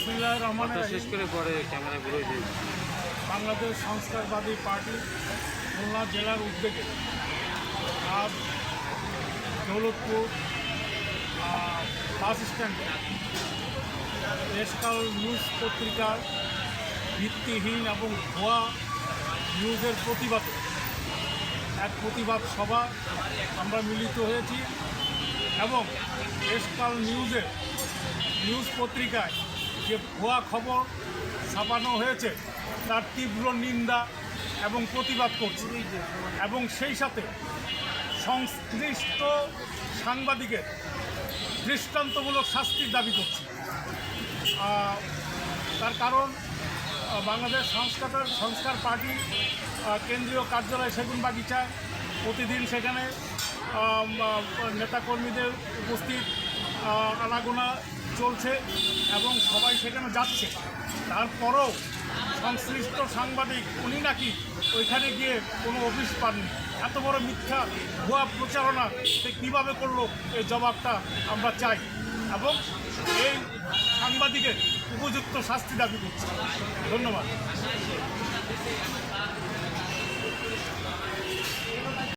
বিসমিল্লাহির রহমানির রহিম। শেষ করে পরে ক্যামেরা ঘুরে বাংলাদেশ সংস্কারবাদী পার্টি খুলনা জেলার উদ্যোগে আজ দৌলতপুর বাস স্ট্যান্ডে দেশকাল নিউজ পত্রিকার ভিত্তিহীন এবং ভুয়া নিউজের প্রতিবাদে এক প্রতিবাদ সভা আমরা মিলিত হয়েছি এবং দেশকাল নিউজ পত্রিকায় যে ভুয়া খবর ছাপানো হয়েছে তার তীব্র নিন্দা এবং প্রতিবাদ করছি এবং সেই সাথে সংশ্লিষ্ট সাংবাদিকের দৃষ্টান্তমূলক শাস্তির দাবি করছি। তার কারণ বাংলাদেশ সংস্কার পার্টি কেন্দ্রীয় কার্যালয় সেগুনবাগিচায় প্রতিদিন সেখানে নেতাকর্মীদের উপস্থিত আনাগোনা চলছে এবং সবাই সেখানে যাচ্ছে। তারপরেও সংশ্লিষ্ট সাংবাদিক উনি নাকি ওইখানে গিয়ে কোনো অফিস পাননি। এত বড় মিথ্যা ভুয়া প্রচারণা সে কীভাবে করলো এই জবাবটা আমরা চাই এবং এই সাংবাদিকের উপযুক্ত শাস্তি দাবি করছি। ধন্যবাদ।